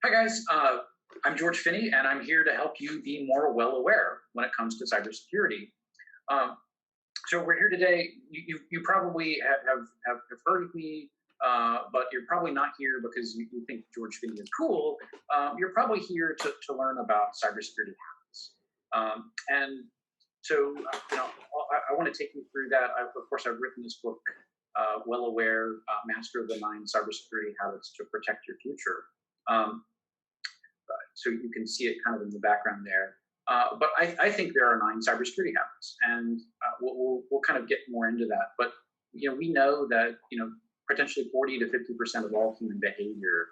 Hi guys, I'm George Finney, and I'm here to help you be more well aware when it comes to cybersecurity. Um, so we're here today. You probably have heard of me, but you're probably not here because you think George Finney is cool. You're probably here to learn about cybersecurity habits. And so, I want to take you through that. Of course, I've written this book, Wellaware, Master the 9 Cybersecurity Habits to Protect Your Future. Um, so you can see it kind of in the background there. But I think there are 9 cybersecurity habits, and we'll kind of get more into that. But we know that potentially 40 to 50% of all human behavior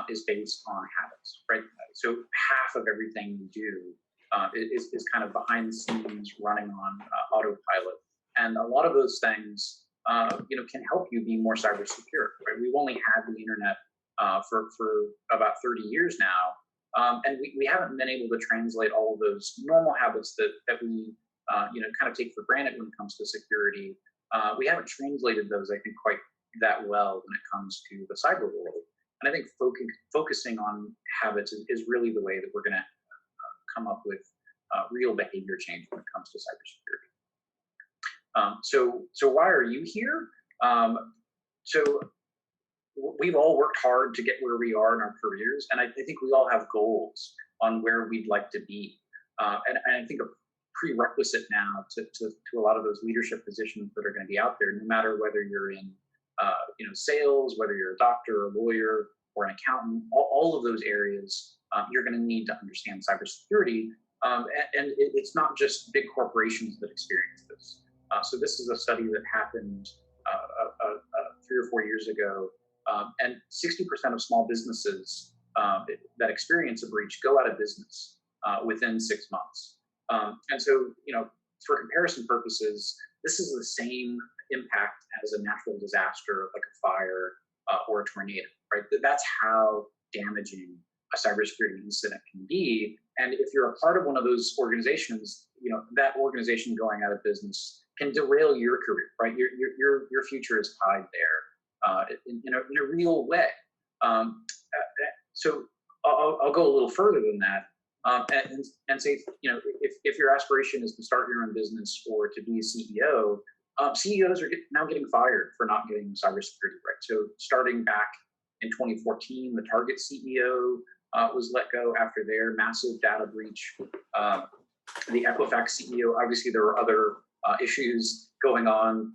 is based on habits, right? So half of everything we do is kind of behind the scenes, running on autopilot, and a lot of those things can help you be more cyber secure. Right? We've only had the internet for about 30 years now. And we haven't been able to translate all of those normal habits that we kind of take for granted when it comes to security. We haven't translated those, I think, quite that well when it comes to the cyber world. And I think focusing on habits is really the way that we're going to come up with real behavior change when it comes to cybersecurity. So why are you here? So we've all worked hard to get where we are in our careers, and I think we all have goals on where we'd like to be. And I think a prerequisite now to a lot of those leadership positions that are going to be out there, no matter whether you're in sales, whether you're a doctor, a lawyer, or an accountant, all of those areas, you're going to need to understand cybersecurity. And it's not just big corporations that experience this. So this is a study that happened 3 or 4 years ago. And 60% of small businesses that experience a breach go out of business within 6 months. And so, for comparison purposes, this is the same impact as a natural disaster like a fire or a tornado, right? That's how damaging a cybersecurity incident can be. And if you're a part of one of those organizations, that organization going out of business can derail your career, right? Your future is tied there. In a real way. So I'll go a little further than that and say, if your aspiration is to start your own business or to be a CEO, CEOs are now getting fired for not getting cybersecurity right. So starting back in 2014, the Target CEO was let go after their massive data breach. The Equifax CEO, obviously there were other issues going on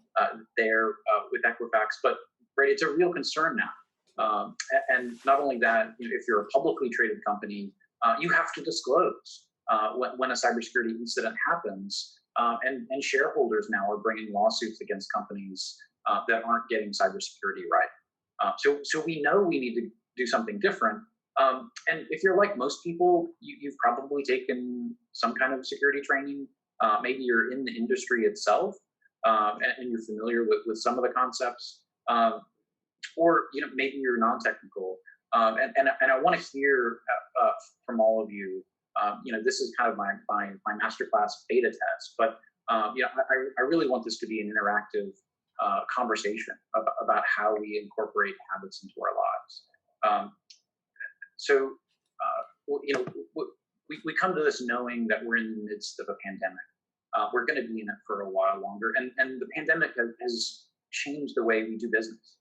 there with Equifax, but right, it's a real concern now. And not only that, if you're a publicly traded company, you have to disclose when a cybersecurity incident happens. And shareholders now are bringing lawsuits against companies that aren't getting cybersecurity right. So we know we need to do something different. And if you're like most people, you've probably taken some kind of security training. Maybe you're in the industry itself, and you're familiar with some of the concepts. Or maybe you're non-technical, and I want to hear from all of you. This is kind of my Masterclass beta test, but I really want this to be an interactive conversation about how we incorporate habits into our lives. We come to this knowing that we're in the midst of a pandemic. We're going to be in it for a while longer, and the pandemic has changed the way we do business.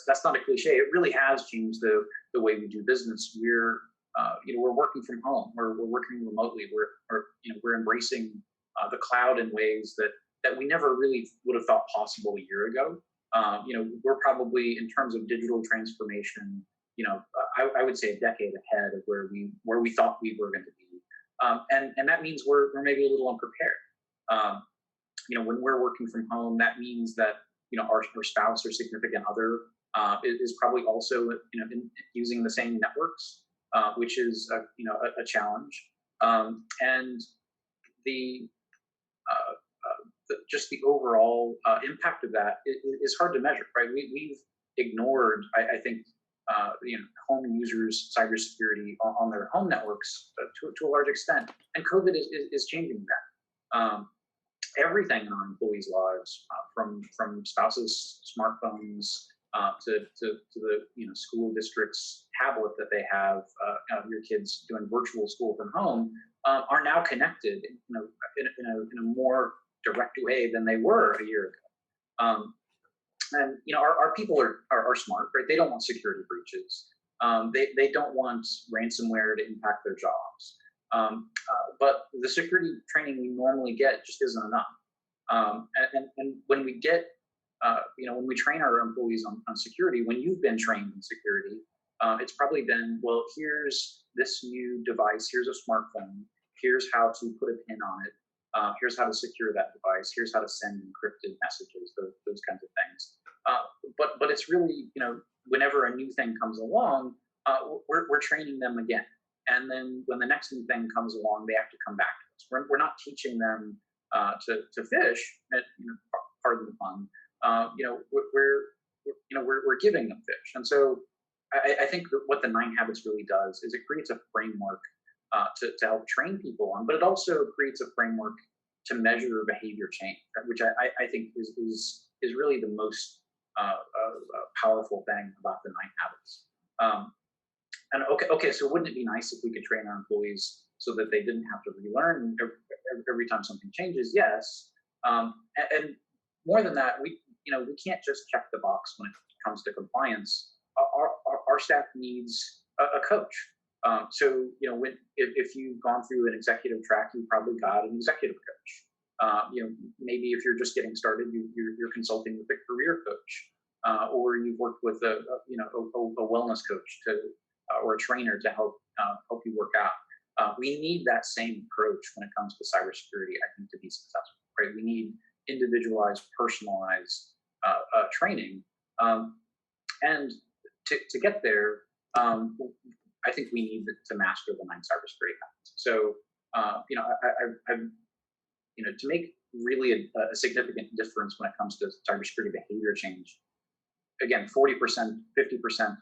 That's not a cliche. It really has changed the way we do business. We're working from home. We're working remotely. We're embracing the cloud in ways that we never really would have thought possible a year ago. We're probably, in terms of digital transformation, I would say a decade ahead of where we thought we were going to be. And that means we're maybe a little unprepared. When we're working from home, that means that our spouse or significant other is probably also using the same networks, which is a challenge. And just the overall impact of that is hard to measure, right? We've ignored, I think, home users' cybersecurity on their home networks to a large extent, and COVID is changing that. Everything in our employees' lives, from spouses' smartphones to the school district's tablet that they have, your kids doing virtual school from home, are now connected in a more direct way than they were a year ago. And our people are smart, right? They don't want security breaches. They don't want ransomware to impact their jobs. But the security training we normally get just isn't enough. And when we get, when we train our employees on security, when you've been trained in security, it's probably been, well, here's this new device, here's a smartphone, here's how to put a pin on it, here's how to secure that device, here's how to send encrypted messages, those kinds of things. But it's really, whenever a new thing comes along, we're training them again. And then when the next new thing comes along, they have to come back to us. We're not teaching them to fish, pardon the pun. We're giving them fish. And so I think that what the 9 Habits really does is it creates a framework to help train people on, but it also creates a framework to measure behavior change, which I think is really the most powerful thing about the 9 Habits. And okay, so wouldn't it be nice if we could train our employees so that they didn't have to relearn every time something changes? Yes. And more than that, we can't just check the box when it comes to compliance. Our staff needs a coach. So if you've gone through an executive track, you probably got an executive coach. Maybe if you're just getting started, you're consulting with a career coach, or you've worked with a wellness coach or a trainer to help you work out. We need that same approach when it comes to cybersecurity, I think, to be successful. Right? We need individualized, personalized training, and to get there, I think we need to master the 9 cybersecurity habits. So, to make really a significant difference when it comes to cybersecurity behavior change, again, 40%, 50%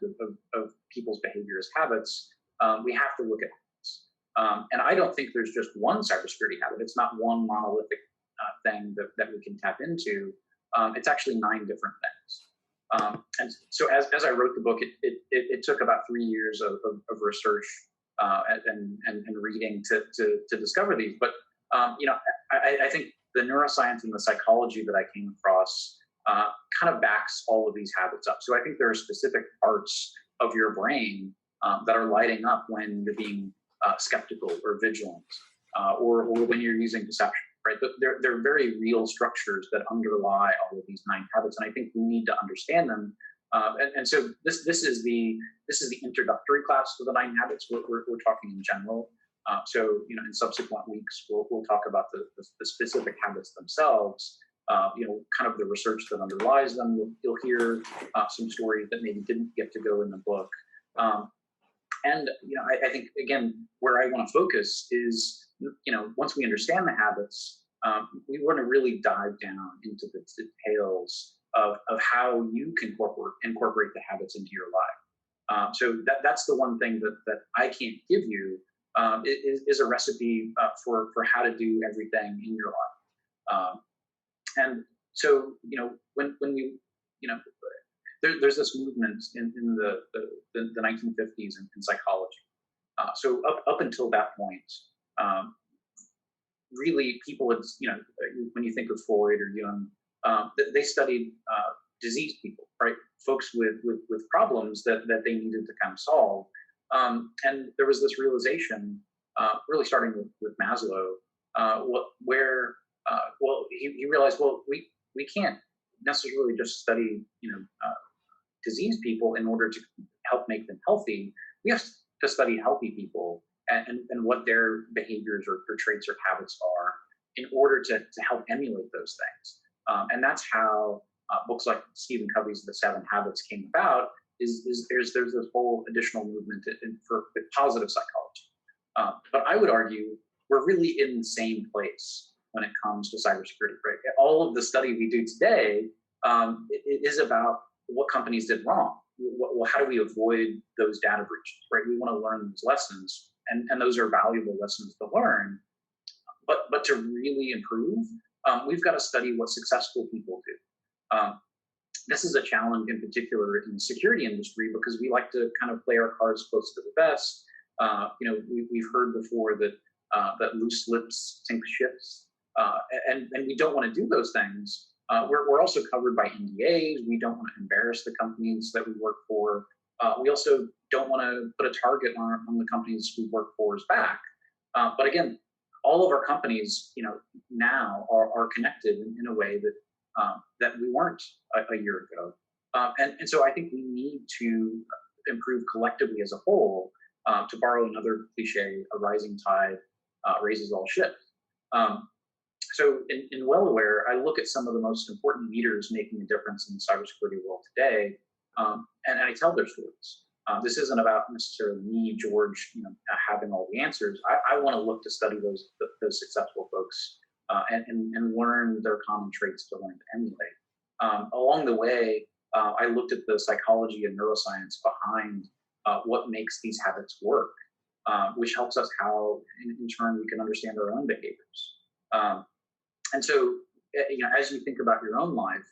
of people's behavior is habits. We have to look at habits. And I don't think there's just one cybersecurity habit. It's not one monolithic thing that we can tap into. It's actually 9 different things. And so as I wrote the book, it took about 3 years of research and reading to discover these. But I think the neuroscience and the psychology that I came across kind of backs all of these habits up. So I think there are specific parts of your brain that are lighting up when you're being skeptical or vigilant, or when you're using deception. Right? They're very real structures that underlie all of these 9 habits, and I think we need to understand them. And so this is the introductory class to the 9 habits. We're talking in general. So in subsequent weeks we'll talk about the specific habits themselves. Kind of the research that underlies them. You'll hear some stories that maybe didn't get to go in the book. And I think again where I want to focus is once we understand the habits, we want to really dive down into the details of how you can incorporate the habits into your life. So that's the one thing that I can't give you is a recipe for how to do everything in your life. And so when we there's this movement in the 1950s in psychology. So up until that point, really people had, when you think of Freud or Jung, they studied diseased people, right? Folks with problems that they needed to kind of solve. And there was this realization, really starting with Maslow, where he realized, well, we can't necessarily just study, diseased people in order to help make them healthy. We have to study healthy people and what their behaviors or traits or habits are in order to help emulate those things. And that's how books like Stephen Covey's The 7 Habits came about. There's this whole additional movement for positive psychology. But I would argue we're really in the same place when it comes to cybersecurity. Right? All of the study we do today it is about what companies did wrong. Well, how do we avoid those data breaches? Right? We want to learn those lessons, and those are valuable lessons to learn. But to really improve, we've got to study what successful people do. this is a challenge in particular in the security industry because we like to kind of play our cards close to the vest. We've heard before that that loose lips sink ships, and we don't want to do those things. We're also covered by NDAs. We don't want to embarrass the companies that we work for. We also don't want to put a target on the companies we work for's back. But again, all of our companies, now are connected in a way that we weren't a year ago. And so I think we need to improve collectively as a whole. To borrow another cliche, a rising tide raises all ships. So in Wellaware, I look at some of the most important leaders making a difference in the cybersecurity world today, and I tell their stories. This isn't about necessarily me, George, having all the answers. I want to look to study those successful folks and learn their common traits to learn to emulate. Along the way, I looked at the psychology and neuroscience behind what makes these habits work, which helps us how, in turn, we can understand our own behaviors. And so, as you think about your own life,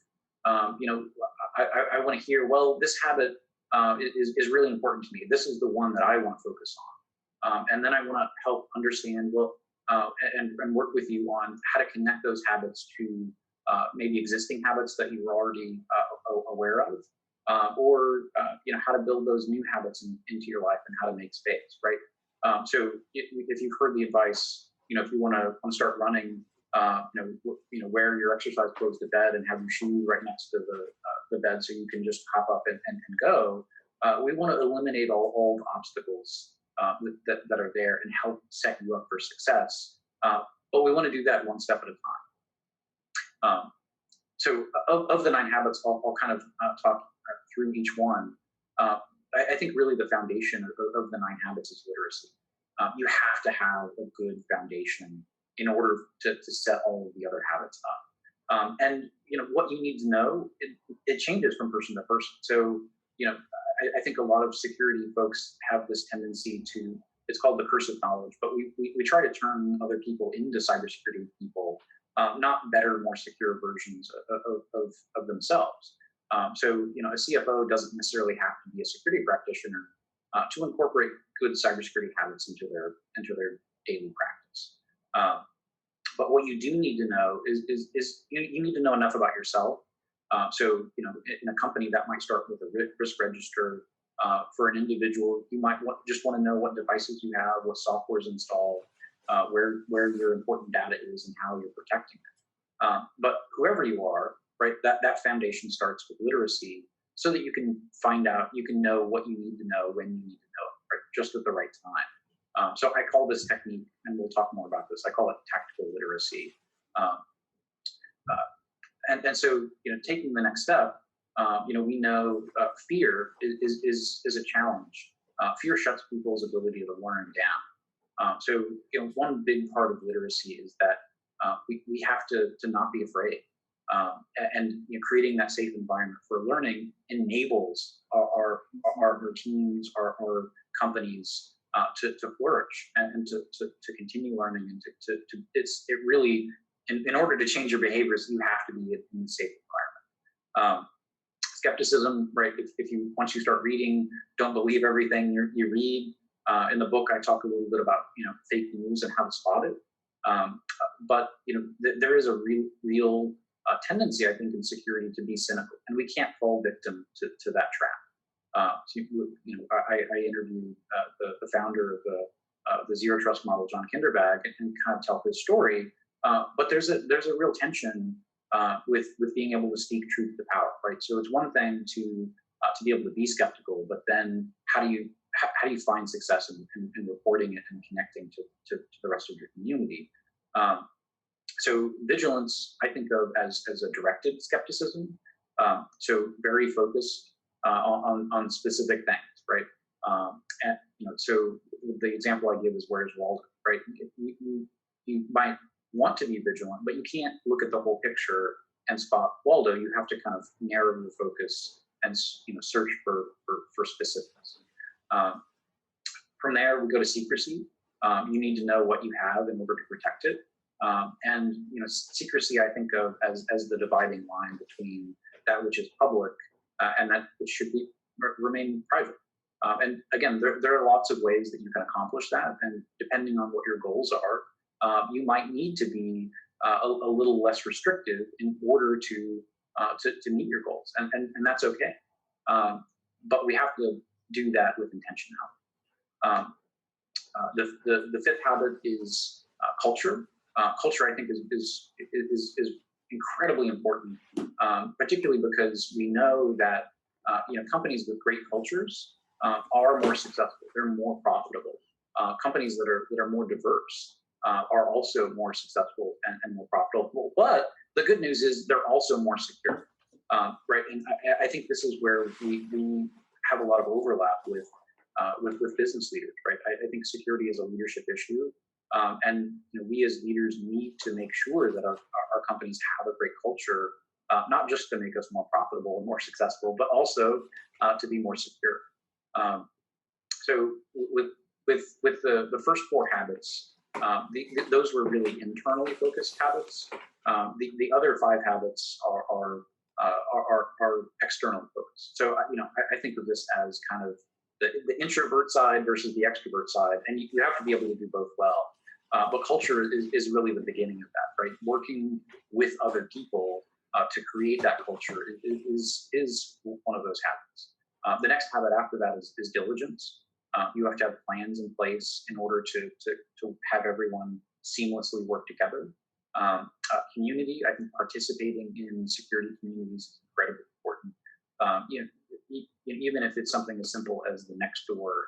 I want to hear, well, this habit is really important to me. This is the one that I want to focus on. And then I want to help understand, and work with you on how to connect those habits to maybe existing habits that you were already aware of, or how to build those new habits into your life and how to make space, right? So if you've heard the advice, if you want to start running, wear your exercise clothes to bed and have your shoe right next to the bed so you can just hop up and go. We want to eliminate all the obstacles that are there and help set you up for success. But we want to do that one step at a time. So of the 9 habits, I'll kind of talk through each one. I think really the foundation of the 9 habits is literacy. You have to have a good foundation in order to set all of the other habits up. And what you need to know, it changes from person to person. So I think a lot of security folks have this tendency to, it's called the curse of knowledge, but we try to turn other people into cybersecurity people, not better, more secure versions of themselves. So a CFO doesn't necessarily have to be a security practitioner to incorporate good cybersecurity habits into their daily practice. But what you do need to know is you need to know enough about yourself. So in a company that might start with a risk register. For an individual, you might just want to know what devices you have, what software is installed, where your important data is, and how you're protecting it. But whoever you are, right, that foundation starts with literacy, so that you can find out, you can know what you need to know when you need to know it, right, just at the right time. So I call this technique, and we'll talk more about this, I call it tactical literacy. And so, taking the next step, we know fear is a challenge. Fear shuts people's ability to learn down. So, one big part of literacy is that we have to not be afraid. And creating that safe environment for learning enables our teams, our companies to flourish and to continue learning, and it really, in order to change your behaviors, you have to be in a safe environment. Skepticism, right? If you once you start reading, don't believe everything you read. In the book, I talk a little bit about fake news and how to spot it. But there is a real tendency, I think, in security to be cynical, and we can't fall victim to that trap. I interviewed the founder of the zero trust model, John Kinderbag, and kind of tell his story. But there's a real tension with being able to speak truth to power, right? So it's one thing to be able to be skeptical, but then how do you find success in reporting it and connecting to the rest of your community? So vigilance, I think of as a directed skepticism. So very focused on specific things, right? And so the example I give is where's Waldo, right? You might want to be vigilant, but you can't look at the whole picture and spot Waldo. You have to kind of narrow your focus and search for specifics. From there, we go to secrecy. You need to know what you have in order to protect it. And secrecy, I think of as the dividing line between that which is public, and that which should be remain private. And again, there are lots of ways that you can accomplish that, and depending on what your goals are, you might need to be a little less restrictive in order to meet your goals, and that's okay. But we have to do that with intentionality. The fifth habit is culture. Culture, I think, is incredibly important, particularly because we know that companies with great cultures are more successful. They're more profitable. Companies that are more diverse are also more successful and more profitable. But the good news is they're also more secure, right? And I think this is where we have a lot of overlap with business leaders, right? I think security is a leadership issue, and we as leaders need to make sure that our companies have a great culture, not just to make us more profitable and more successful, but also to be more secure. So with the first four habits, those were really internally focused habits. The other five habits are externally focused. So I think of this as kind of the introvert side versus the extrovert side, and you have to be able to do both well. But culture is really the beginning of that, right? Working with other people to create that culture is one of those habits. The next habit after that is diligence. You have to have plans in place in order to have everyone seamlessly work together. Community, I think participating in security communities is incredibly important. Even if it's something as simple as the Nextdoor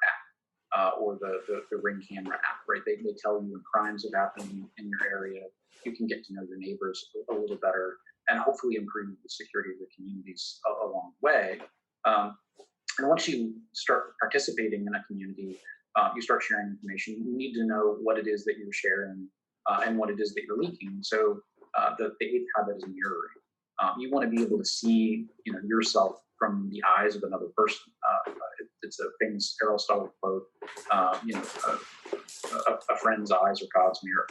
app or the Ring camera app, right? They tell you when crimes have happened in your area. You can get to know your neighbors a little better and hopefully improve the security of the communities along the way. And once you start participating in a community, you start sharing information. You need to know what it is that you're sharing and what it is that you're leaking. So the eighth habit is mirroring. You want to be able to see yourself from the eyes of another person. It's a famous Aristotle quote. A friend's eyes are God's mirror.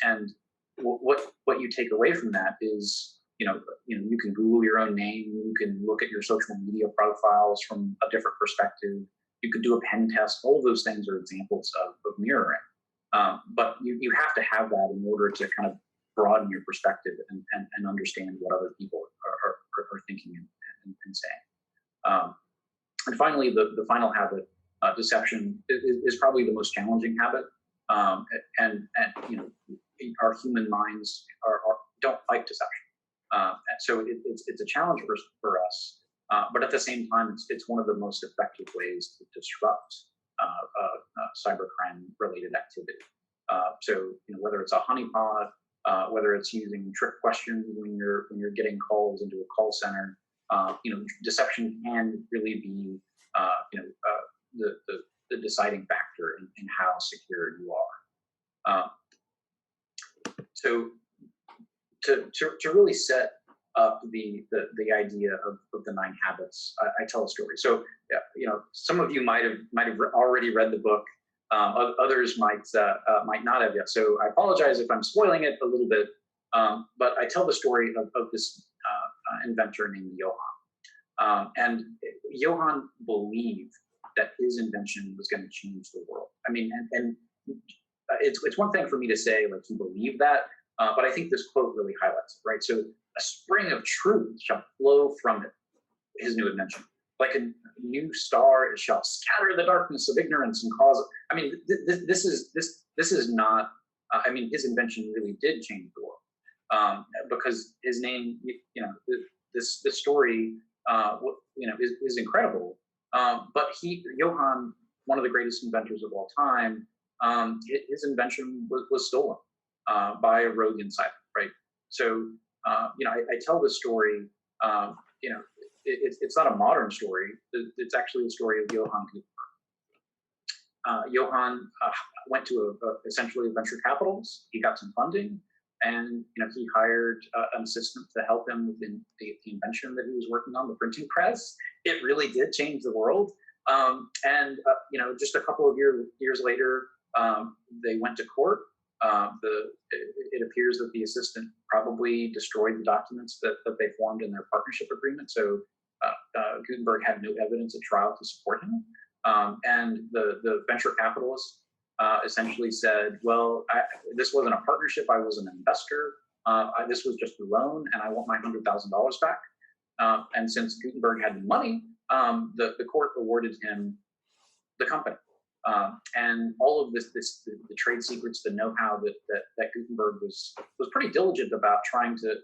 And what you take away from that is you can Google your own name. You can look at your social media profiles from a different perspective. You could do a pen test. All of those things are examples of mirroring. But you have to have that in order to kind of broaden your perspective and understand what other people are thinking and saying. And finally, the final habit, deception, is probably the most challenging habit. And our human minds don't like deception. So it's a challenge for us. But at the same time, it's one of the most effective ways to disrupt cybercrime-related activity. So whether it's a honeypot, whether it's using trick questions when you're getting calls into a call center, deception can really be the deciding factor in how secure you are. So to really set up the idea of the 9 habits, I tell a story. So some of you might have already read the book. Others might not have yet. So I apologize if I'm spoiling it a little bit. But I tell the story of this inventor named Johann. And Johann believed that his invention was going to change the world. I mean, and it's one thing for me to say like he believed that, but I think this quote really highlights it, right? So a spring of truth shall flow from it, his new invention. Like a new star, it shall scatter the darkness of ignorance and cause. I mean, this is not. I mean, his invention really did change the world because his name. This story, is incredible. But Johann, one of the greatest inventors of all time, his invention was stolen by a rogue insider, right? So, I tell this story. It's not a modern story. It's actually the story of Johann. Johann went to essentially a venture capitalist. He got some funding, and he hired an assistant to help him with the invention that he was working on, the printing press. It really did change the world. And just a couple of years later, they went to court. It appears that the assistant probably destroyed the documents that they formed in their partnership agreement. So Gutenberg had no evidence at trial to support him. And the venture capitalist essentially said, well, this wasn't a partnership. I was an investor. This was just a loan, and I want my $100,000 back. And since Gutenberg had the money, the court awarded him the company. And all of this, the trade secrets, the know-how that Gutenberg was pretty diligent about trying to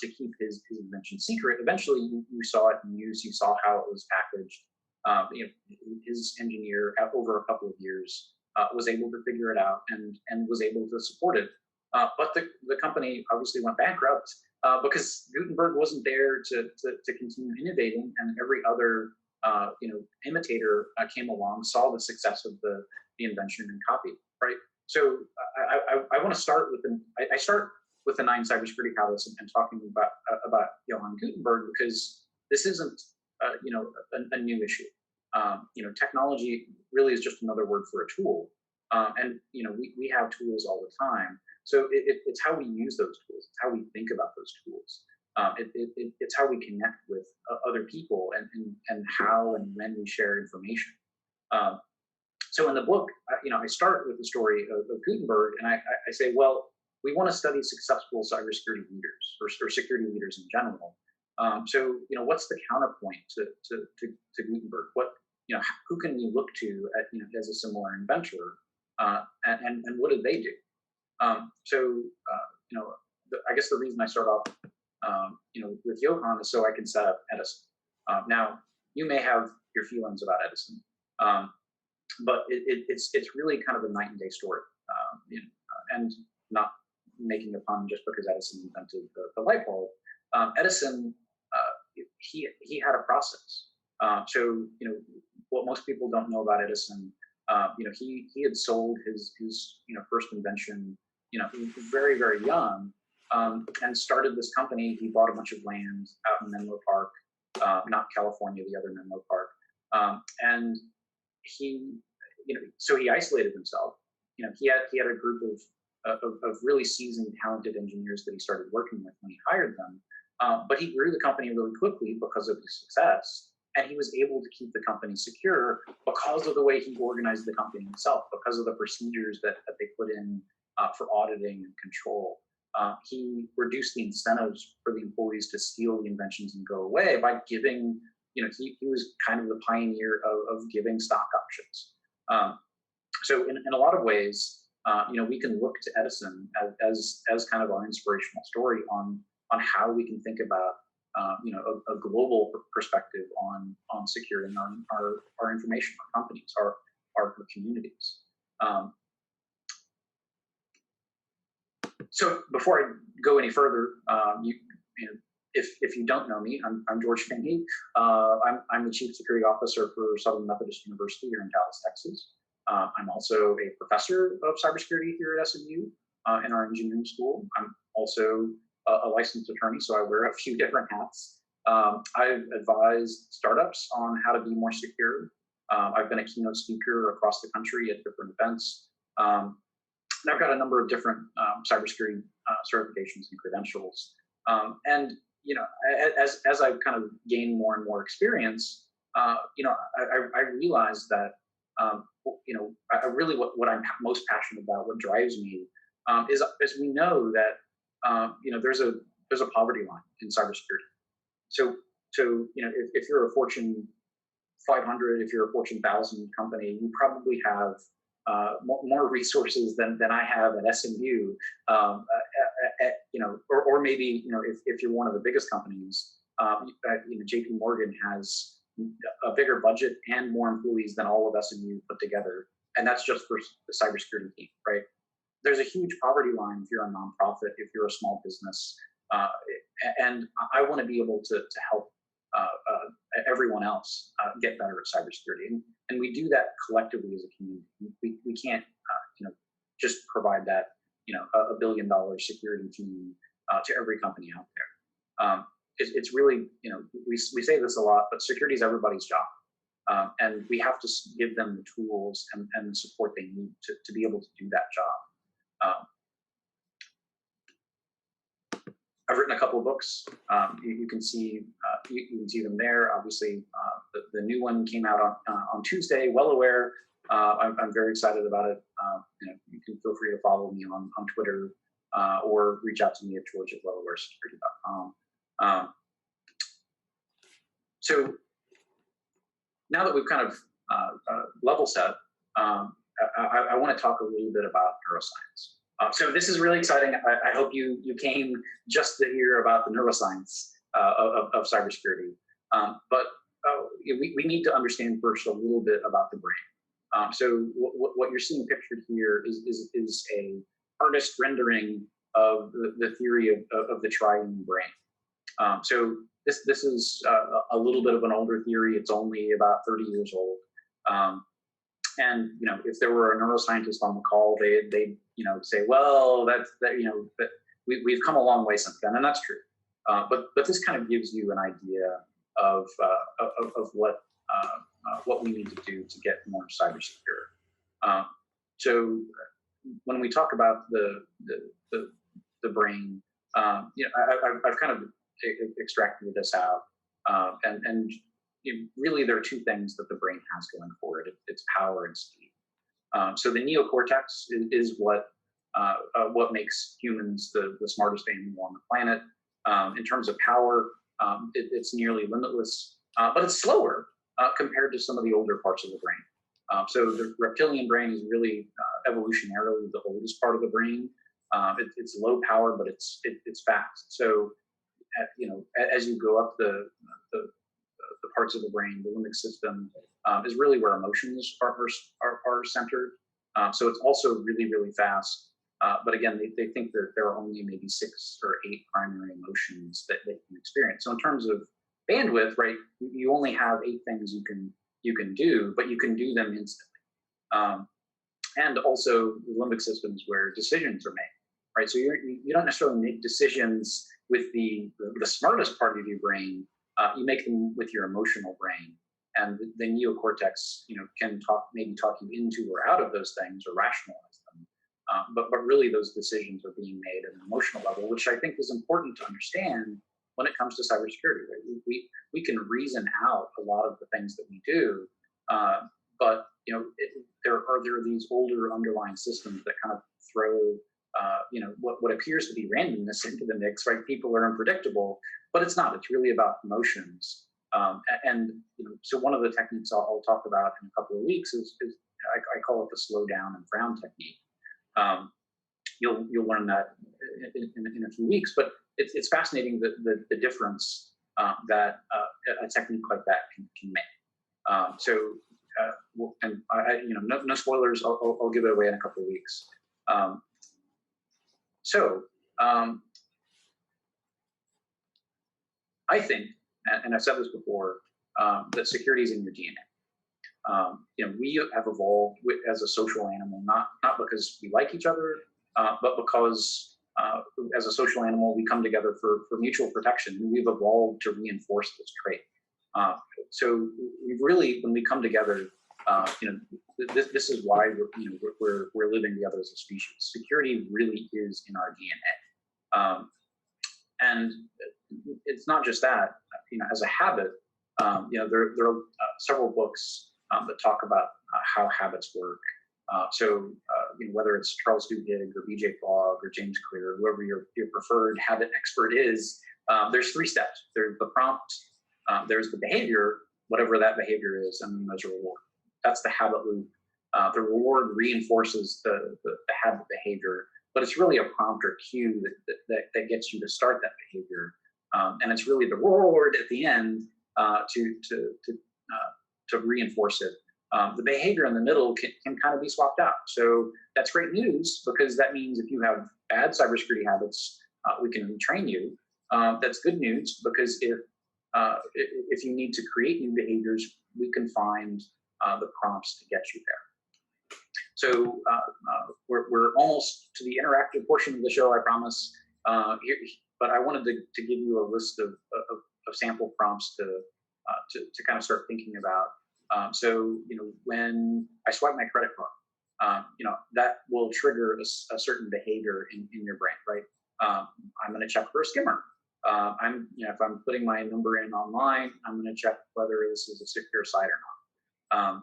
keep his invention secret. Eventually, you saw it in use. You saw how it was packaged. His engineer, over a couple of years, was able to figure it out and was able to support it. But the company obviously went bankrupt because Gutenberg wasn't there to continue innovating, and every other imitator came along, saw the success of the invention, and copied. Right. So I want to start with I start with the 9 cybersecurity habits and talking about Johann Gutenberg, because this isn't a new issue. Technology really is just another word for a tool, and we have tools all the time. So it's how we use those tools. It's how we think about those tools. It's how we connect with other people and how and when we share information. So in the book, I start with the story of Gutenberg, and I say, well, we want to study successful cybersecurity leaders or security leaders in general. So what's the counterpoint to Gutenberg? Who can we look to as a similar inventor, and what did they do? I guess the reason I start off with Johann is so I can set up Edison. Now, you may have your feelings about Edison, but it's really kind of a night and day story, and not making a pun just because Edison invented the light bulb. Edison, he had a process. So what most people don't know about Edison, he had sold his first invention, very, very young. And started this company. He bought a bunch of land out in Menlo Park, not California, the other Menlo Park. And so he isolated himself. He had a group of really seasoned, talented engineers that he started working with when he hired them. But he grew the company really quickly because of his success. And he was able to keep the company secure because of the way he organized the company himself, because of the procedures that they put in for auditing and control. He reduced the incentives for the employees to steal the inventions and go away by giving, he was kind of the pioneer of giving stock options. So in a lot of ways, we can look to Edison as kind of our inspirational story on how we can think about, a global perspective on securing our information, our companies, our communities. So before I go any further, if you don't know me, I'm George Finney. I'm the Chief Security Officer for Southern Methodist University here in Dallas, Texas. I'm also a professor of cybersecurity here at SMU in our engineering school. I'm also a licensed attorney, so I wear a few different hats. I've advised startups on how to be more secure. I've been a keynote speaker across the country at different events. And I've got a number of different cybersecurity certifications and credentials. And as I've kind of gained more and more experience, I realized that I really what I'm most passionate about, what drives me, is we know that there's a poverty line in cybersecurity. So if you're a Fortune 500, if you're a Fortune 1000 company, you probably have more resources than I have at SMU, or maybe if you're one of the biggest companies, JP Morgan has a bigger budget and more employees than all of SMU put together, and that's just for the cybersecurity team, right? There's a huge poverty line if you're a nonprofit, if you're a small business, and I want to be able to help everyone else get better at cybersecurity, and we do that collectively as a community. We can't just provide that $1 billion security team to every company out there. It's really we say this a lot, but security is everybody's job, and we have to give them the tools and the support they need to be able to do that job. I've written a couple of books. You can see you can see them there. Obviously, the new one came out on Tuesday. Wellaware. I'm very excited about it. You can feel free to follow me on Twitter or reach out to me at george@wellawaresecurity.com. So now that we've kind of level set, I want to talk a little bit about neuroscience. So this is really exciting. I hope you came just to hear about the neuroscience of cybersecurity. But we need to understand first a little bit about the brain. So what you're seeing pictured here is a artist rendering of the theory of the triune brain. So this is a little bit of an older theory. It's only about 30 years old. And if there were a neuroscientist on the call, they'd say, well, we've come a long way since then, and that's true. But this kind of gives you an idea of what we need to do to get more cyber secure. So when we talk about the brain, I've kind of extracted this out, and really there are two things that the brain has going for it. It's power and speed. So the neocortex is what makes humans the smartest animal on the planet. In terms of power, it's nearly limitless, but it's slower compared to some of the older parts of the brain. So the reptilian brain is really evolutionarily the oldest part of the brain. It's low power, but it's fast. So as you go up the parts of the brain, the limbic system is really where emotions are centered. So it's also really, really fast. But again, they think that there are only maybe 6 or 8 primary emotions that they can experience. So in terms of bandwidth, right, you only have 8 things you can do, but you can do them instantly. And also the limbic system is where decisions are made, right? So you don't necessarily make decisions with the smartest part of your brain. You make them with your emotional brain, and the neocortex, can maybe talk you into or out of those things or rationalize them. But really, those decisions are being made at an emotional level, which I think is important to understand when it comes to cybersecurity. Right? We can reason out a lot of the things that we do, but there are these older underlying systems that kind of throw what appears to be randomness into the mix, right? People are unpredictable, but it's not. It's really about emotions. So one of the techniques I'll talk about in a couple of weeks is I call it the slow down and frown technique. You'll learn that in a few weeks, but it's fascinating the difference that a technique like that can make. No spoilers. I'll give it away in a couple of weeks. I think, and I've said this before, that security is in your DNA. We have evolved as a social animal, not because we like each other, but because as a social animal, we come together for mutual protection, and we've evolved to reinforce this trait. So we really, when we come together, this is why we're living together as a species. Security really is in our DNA, and it's not just that. As a habit, there are several books that talk about how habits work. Whether it's Charles Duhigg or BJ Fogg or James Clear, whoever your preferred habit expert is, there's 3 steps. There's the prompt, there's the behavior, whatever that behavior is, and then there's a reward. That's the habit loop. The reward reinforces the habit behavior, but it's really a prompt or cue that gets you to start that behavior. And it's really the reward at the end to reinforce it. The behavior in the middle can kind of be swapped out. So that's great news, because that means if you have bad cybersecurity habits, we can retrain you. That's good news, because if you need to create new behaviors, we can find the prompts to get you there. So we're almost to the interactive portion of the show, I promise. But I wanted to give you a list of sample prompts to kind of start thinking about. When I swipe my credit card, that will trigger a certain behavior in your brain, right? I'm going to check for a skimmer. If I'm putting my number in online, I'm going to check whether this is a secure site or not.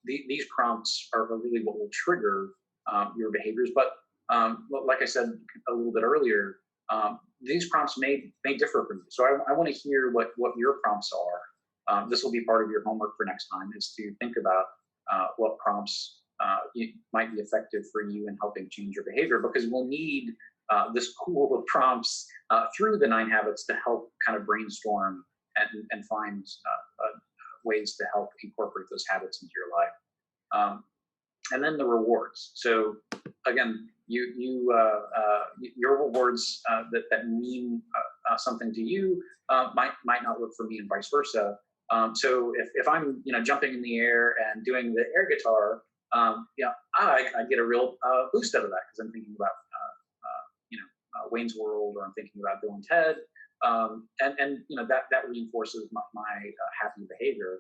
These prompts are really what will trigger your behaviors. But like I said a little bit earlier, these prompts may differ from you. So I want to hear what your prompts are. This will be part of your homework for next time, is to think about what prompts might be effective for you in helping change your behavior, because we'll need this pool of prompts through the 9 habits to help kind of brainstorm and find ways to help incorporate those habits into your life. And then the rewards. So again, your rewards that mean something to you might not work for me, and vice versa. So if I'm jumping in the air and doing the air guitar, I get a real boost out of that, because I'm thinking about Wayne's World, or I'm thinking about Bill and Ted, and that reinforces my happy behavior.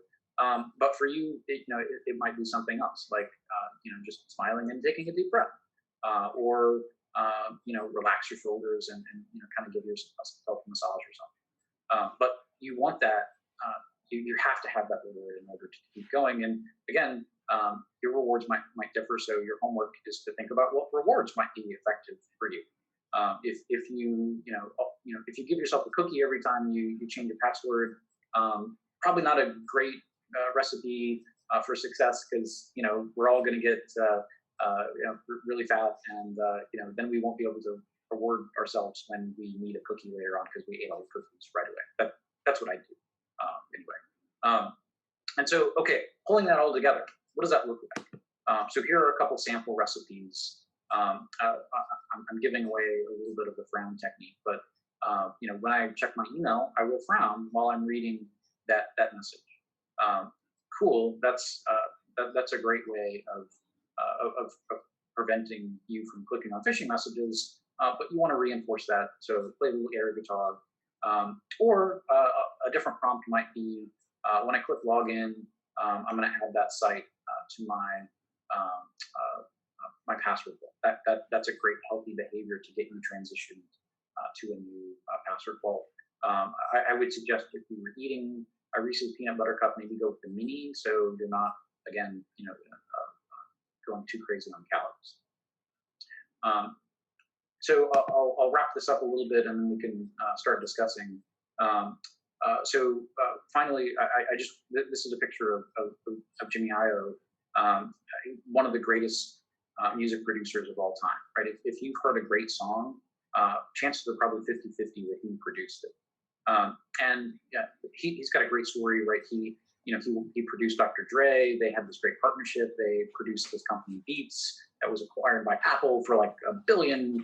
But for you, it might be something else, like just smiling and taking a deep breath, or relax your shoulders and kind of give yourself a massage or something. But you want that. You have to have that reward in order to keep going. And again, your rewards might differ. So your homework is to think about what rewards might be effective for you. If you give yourself a cookie every time you change your password, probably not a great recipe for success, because we're all going to get really fat, and then we won't be able to reward ourselves when we need a cookie later on, because we ate all the cookies right away. That's what I do anyway. And so, okay, pulling that all together, what does that look like? So here are a couple sample recipes. I'm giving away a little bit of the frown technique, but when I check my email, I will frown while I'm reading that message. Cool. That's a great way of preventing you from clicking on phishing messages. But you want to reinforce that. So play a little air guitar, or a different prompt might be when I click login, I'm going to add that site to my my password vault. That's a great healthy behavior to get you transitioned to a new password vault. I would suggest, if you were eating a Reese's peanut butter cup, maybe go with the mini, so you're not, again, going too crazy on calories. So I'll wrap this up a little bit, and then we can start discussing. Finally, this is a picture of Jimmy Iovine, one of the greatest music producers of all time, right? If you've heard a great song, chances are probably 50-50 that he produced it. And yeah, he's got a great story, right? He produced Dr. Dre. They had this great partnership. They produced this company, Beats, that was acquired by Apple for like $1 billion+.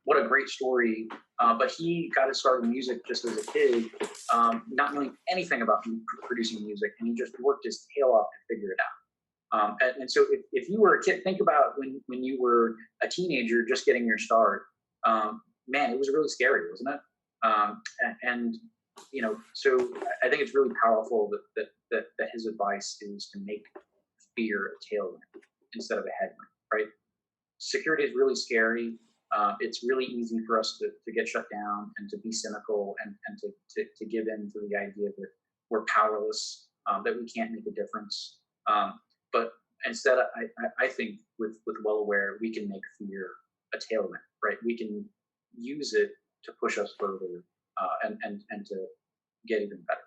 What a great story. But he got his start in music just as a kid, not knowing anything about producing music, and he just worked his tail off to figure it out. And so if you were a kid, think about when you were a teenager just getting your start. Man, it was really scary, wasn't it? So I think it's really powerful that his advice is to make fear a tailwind instead of a headwind, right? Security is really scary. It's really easy for us to get shut down and to be cynical and to give in to the idea that we're powerless, that we can't make a difference. But instead, I think with Wellaware, we can make fear a tailwind, right? We can use it to push us further and to get even better.